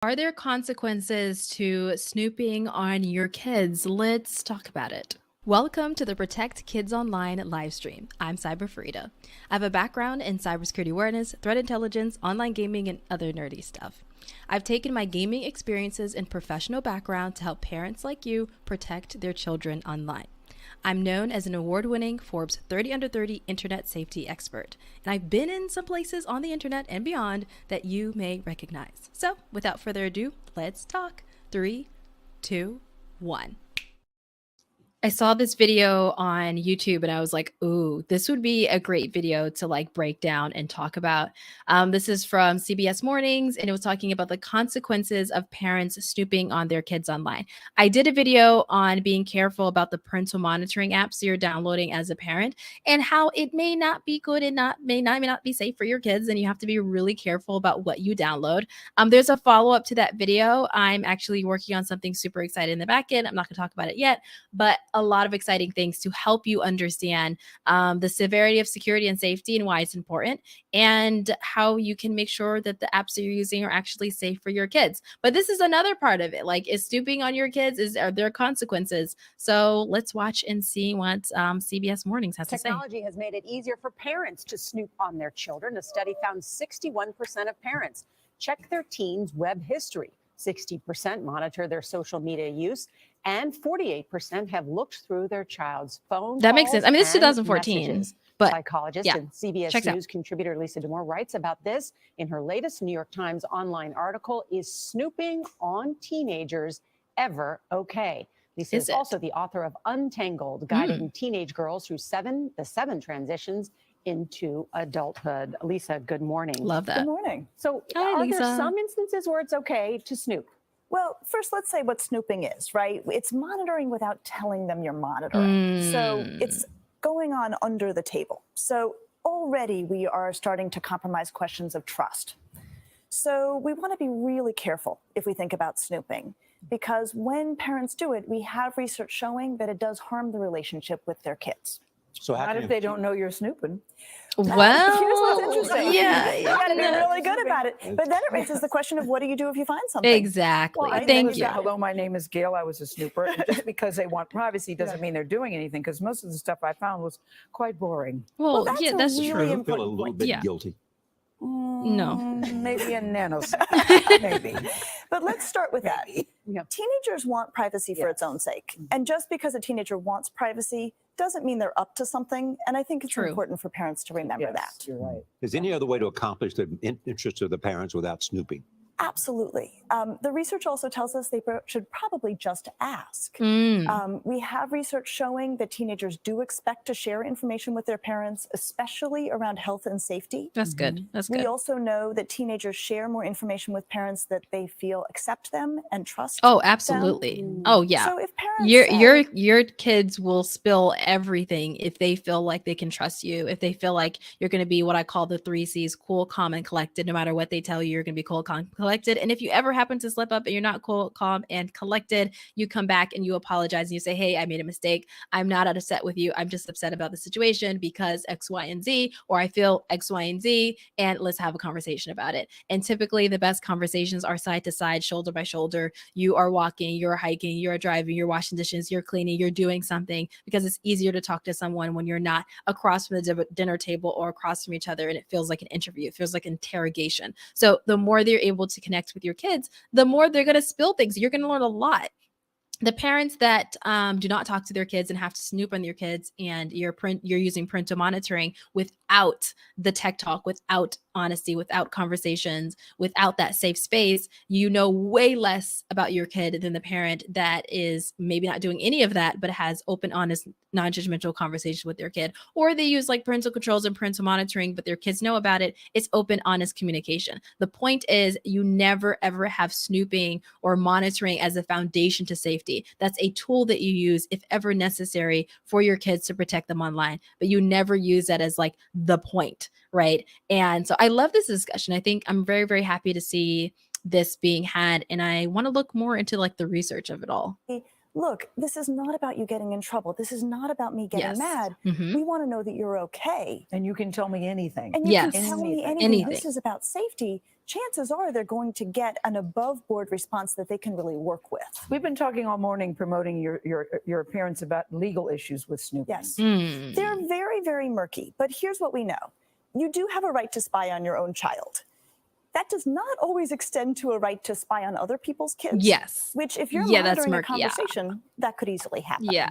Are there consequences to snooping on your kids? Let's talk about it. Welcome to the Protect Kids Online live stream. I'm CyberFareedah. I have a background in cybersecurity awareness, threat intelligence, online gaming, and other nerdy stuff. I've taken my gaming experiences and professional background to help parents like you protect their children online. I'm known as an award-winning Forbes 30 Under 30 internet safety expert, and I've been in some places on the internet and beyond that you may recognize. So, without further ado, let's talk. 3, 2, 1. I saw this video on YouTube and I was like, ooh, this would be a great video to like break down and talk about. This is from CBS Mornings and it was talking about the consequences of parents snooping on their kids online. I did a video on being careful about the parental monitoring apps you're downloading as a parent and how it may not be good and may not be safe for your kids, and you have to be really careful about what you download. There's a follow-up to that video. I'm actually working on something super exciting in the back end. I'm not going to talk about it yet, but a lot of exciting things to help you understand the severity of security and safety and why it's important, and how you can make sure that the apps that you're using are actually safe for your kids. But this is another part of it. Like, is snooping on your kids, are there consequences? So let's watch and see what CBS Mornings has to say. Technology has made it easier for parents to snoop on their children. A study found 61% of parents check their teens' web history. 60% monitor their social media use, and 48% have looked through their child's phone. That makes sense. I mean, it's and 2014, messages. but Psychologist yeah, and CBS News contributor Lisa Damore writes about this in her latest New York Times online article, Is Snooping on Teenagers Ever Okay? Lisa is also the author of Untangled, guiding teenage girls through the seven transitions into adulthood. Lisa, good morning. Love that. Good morning. So are there some instances where it's okay to snoop? Well, first, let's say what snooping is, right? It's monitoring without telling them you're monitoring. So it's going on under the table. So already we are starting to compromise questions of trust. So we want to be really careful if we think about snooping, because when parents do it, we have research showing that it does harm the relationship with their kids. So not if they don't know you're snooping. Well, here's what's interesting. Yeah, you got to be really good about it. But then it raises the question of what do you do if you find something? Exactly. Well, Thank you. Hello, my name is Gail. I was a snooper. And just because they want privacy doesn't mean they're doing anything, because most of the stuff I found was quite boring. Well, yeah, that's really true. I feel a little bit guilty. No. Maybe a nanosecond. Maybe. But let's start with that. Yeah. Teenagers want privacy for its own sake. And just because a teenager wants privacy doesn't mean they're up to something. And I think it's important for parents to remember that. You're right. Is there any other way to accomplish the interests of the parents without snooping? Absolutely. The research also tells us they should probably just ask. We have research showing that teenagers do expect to share information with their parents, especially around health and safety. That's good. That's good. We also know that teenagers share more information with parents that they feel accept them and trust. Oh, absolutely. Oh, yeah. So if parents your kids will spill everything if they feel like they can trust you, if they feel like you're going to be what I call the 3 C's: cool, calm, and collected. No matter what they tell you, you're going to be cool, calm, collected. And if you ever happen to slip up and you're not cool, calm, and collected, you come back and you apologize and you say, hey, I made a mistake. I'm not upset with you. I'm just upset about the situation because X, Y, and Z, or I feel X, Y, and Z, and let's have a conversation about it. And typically the best conversations are side to side, shoulder by shoulder. You are walking, you're hiking, you're driving, you're washing dishes, you're cleaning, you're doing something, because it's easier to talk to someone when you're not across from the dinner table or across from each other and it feels like an interview. It feels like interrogation. So the more they're able to connect with your kids, the more they're going to spill things. You're going to learn a lot. The parents that do not talk to their kids and have to snoop on your kids, and you're using parental monitoring without the tech talk, without honesty, without conversations, without that safe space, you know way less about your kid than the parent that is maybe not doing any of that, but has open, honest, non-judgmental conversation with their kid. Or they use like parental controls and parental monitoring, but their kids know about it. It's open, honest communication. The point is you never, ever have snooping or monitoring as a foundation to safety. That's a tool that you use if ever necessary for your kids to protect them online, but you never use that as like the point, right? And so I love this discussion. I think I'm very, very happy to see this being had, and I want to look more into like the research of it all. Look, this is not about you getting in trouble. This is not about me getting mad. We want to know that you're okay. And you can tell me anything. And you can tell me anything. This is about safety. chances are they're going to get an above board response that they can really work with. We've been talking all morning promoting your appearance about legal issues with snooping. Yes. They're very, very murky. But here's what we know. You do have a right to spy on your own child. That does not always extend to a right to spy on other people's kids. Yes. Which, if you're that's monitoring a murky, conversation, that could easily happen. Yeah.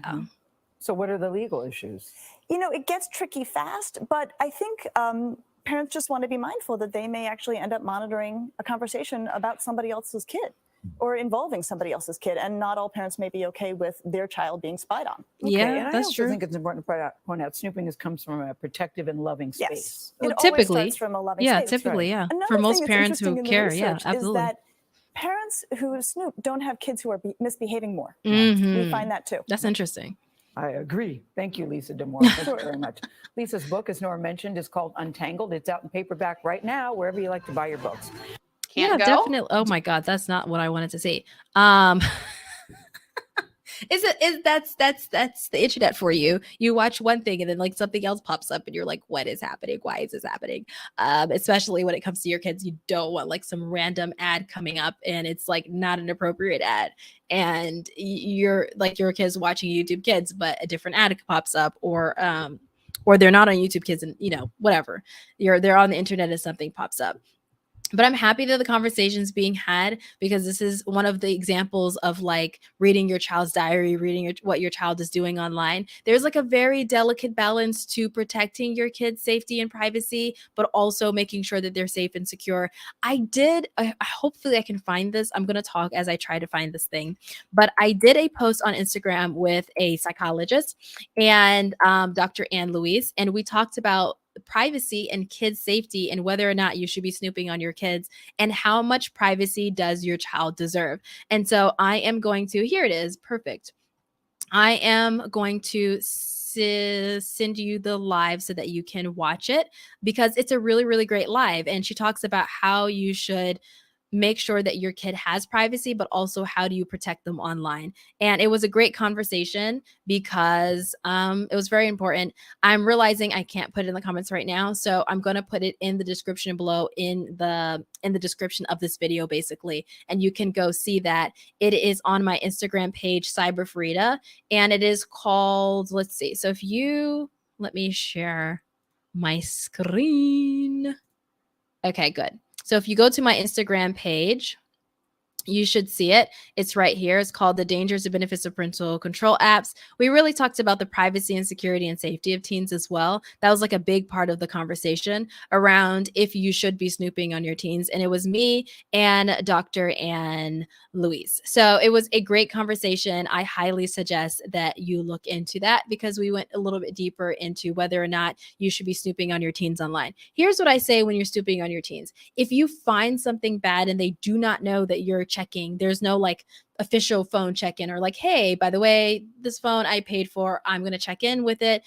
So what are the legal issues? You know, it gets tricky fast, but I think parents just want to be mindful that they may actually end up monitoring a conversation about somebody else's kid or involving somebody else's kid, and not all parents may be okay with their child being spied on. Yeah, and I that's also true. think it's important to point out snooping comes from a protective and loving space. Yes. Well, It always typically, starts from a loving yeah, space. typically, yeah. Another For thing most that's parents who interesting in the care, yeah, research absolutely. is that parents who snoop don't have kids who are misbehaving more. We find that too. That's interesting. I agree. Thank you, Lisa D'Amour. Thank you very much. Lisa's book, as Nora mentioned, is called Untangled. It's out in paperback right now, wherever you like to buy your books. Yeah, Can't go? definitely. Oh my God, that's not what I wanted to say. That's the internet for you. You watch one thing and then like something else pops up and you're like, what is happening? Why is this happening? Especially when it comes to your kids, you don't want like some random ad coming up and it's like not an appropriate ad. And you're like your kids watching YouTube Kids, but a different ad pops up, or they're not on YouTube Kids and whatever. They're on the internet and something pops up. But I'm happy that the conversation's being had, because this is one of the examples of like reading your child's diary, reading what your child is doing online. There's like a very delicate balance to protecting your kids' safety and privacy, but also making sure that they're safe and secure. Hopefully I can find this. I'm going to talk as I try to find this thing. But I did a post on Instagram with a psychologist and Dr. Ann Louise, and we talked about privacy and kids' safety and whether or not you should be snooping on your kids and how much privacy does your child deserve. And so I am going to, here it is, perfect. I am going to send you the live so that you can watch it, because it's a really, really great live. And she talks about how you should make sure that your kid has privacy, but also how do you protect them online. And it was a great conversation because it was very important. I'm realizing I can't put it in the comments right now, so I'm going to put it in the description below, in the description of this video, basically, and you can go see that. It is on my Instagram page, CyberFareedah, and it is called, let's see, so if you let me share my screen. Okay, good. So if you go to my Instagram page, you should see it. It's right here. It's called The Dangers and Benefits of Parental Control Apps. We really talked about the privacy and security and safety of teens as well. That was like a big part of the conversation around if you should be snooping on your teens. And it was me and Dr. Ann Louise. So it was a great conversation. I highly suggest that you look into that, because we went a little bit deeper into whether or not you should be snooping on your teens online. Here's what I say when you're snooping on your teens. If you find something bad and they do not know that you're checking, there's no like official phone check-in or like, hey, by the way, this phone I paid for, I'm going to check in with it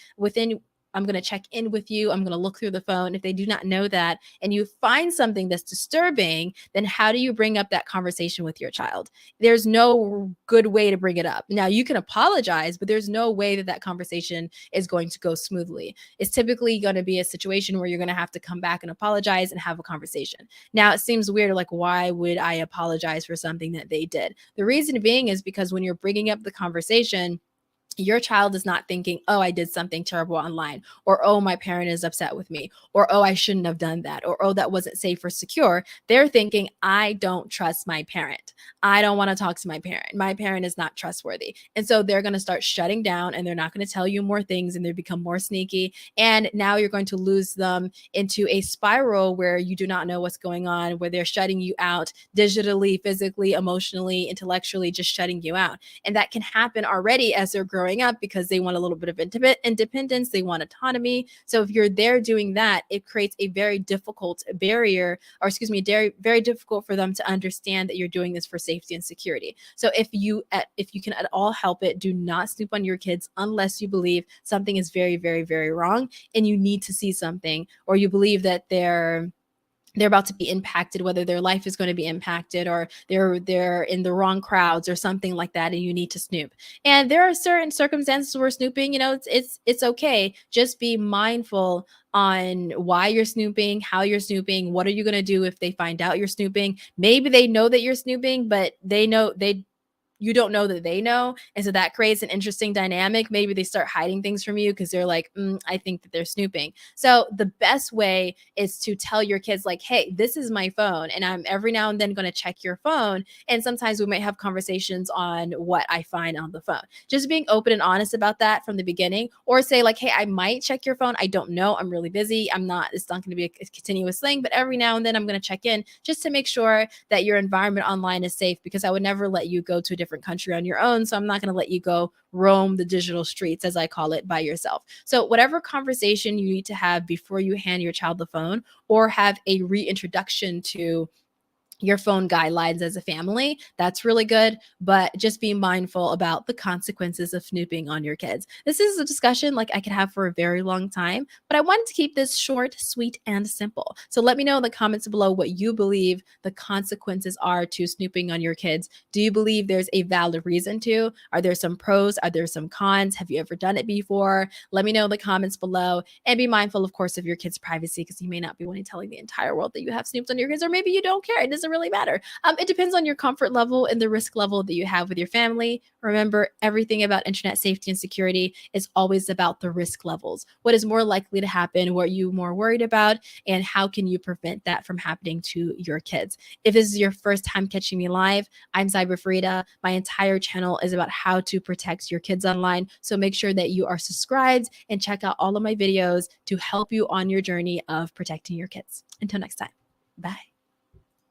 I'm going to check in with you. I'm going to look through the phone. If they do not know that and you find something that's disturbing, then how do you bring up that conversation with your child? There's no good way to bring it up. Now, you can apologize, but there's no way that conversation is going to go smoothly. It's typically going to be a situation where you're going to have to come back and apologize and have a conversation. Now, it seems weird, like, why would I apologize for something that they did? The reason being is because when you're bringing up the conversation, your child is not thinking, oh, I did something terrible online, or, oh, my parent is upset with me, or, oh, I shouldn't have done that, or, oh, that wasn't safe or secure. They're thinking, I don't trust my parent. I don't want to talk to my parent. My parent is not trustworthy. And so they're going to start shutting down, and they're not going to tell you more things, and they become more sneaky. And now you're going to lose them into a spiral where you do not know what's going on, where they're shutting you out digitally, physically, emotionally, intellectually, just shutting you out. And that can happen already as they're growing up, because they want a little bit of independence, they want autonomy. So if you're there doing that, it creates a very difficult barrier, or excuse me, very difficult for them to understand that you're doing this for safety and security. So if you can at all help it, do not snoop on your kids unless you believe something is very, very, very wrong and you need to see something, or you believe that they're they're about to be impacted, whether their life is going to be impacted or they're in the wrong crowds or something like that, and you need to snoop. And there are certain circumstances where snooping, it's okay. Just be mindful on why you're snooping, how you're snooping, what are you going to do if they find out you're snooping. Maybe they know that you're snooping, but you don't know that they know. And so that creates an interesting dynamic. Maybe they start hiding things from you because they're like, I think that they're snooping. So the best way is to tell your kids like, hey, this is my phone. And I'm every now and then going to check your phone. And sometimes we might have conversations on what I find on the phone. Just being open and honest about that from the beginning, or say like, hey, I might check your phone. I don't know. I'm really busy. It's not going to be a continuous thing, but every now and then I'm going to check in just to make sure that your environment online is safe, because I would never let you go to a different country on your own. So I'm not going to let you go roam the digital streets, as I call it, by yourself. So whatever conversation you need to have before you hand your child the phone, or have a reintroduction to your phone guidelines as a family, that's really good. But just be mindful about the consequences of snooping on your kids. This is a discussion like I could have for a very long time, but I wanted to keep this short, sweet, and simple. So let me know in the comments below what you believe the consequences are to snooping on your kids. Do you believe there's a valid reason to? Are there some pros? Are there some cons? Have you ever done it before? Let me know in the comments below, and be mindful, of course, of your kids' privacy, because you may not be wanting telling the entire world that you have snooped on your kids, or maybe you don't care. It doesn't really matter. It depends on your comfort level and the risk level that you have with your family. Remember, everything about internet safety and security is always about the risk levels. What is more likely to happen? What are you more worried about? And how can you prevent that from happening to your kids? If this is your first time catching me live, I'm CyberFareedah. My entire channel is about how to protect your kids online. So make sure that you are subscribed and check out all of my videos to help you on your journey of protecting your kids. Until next time, bye.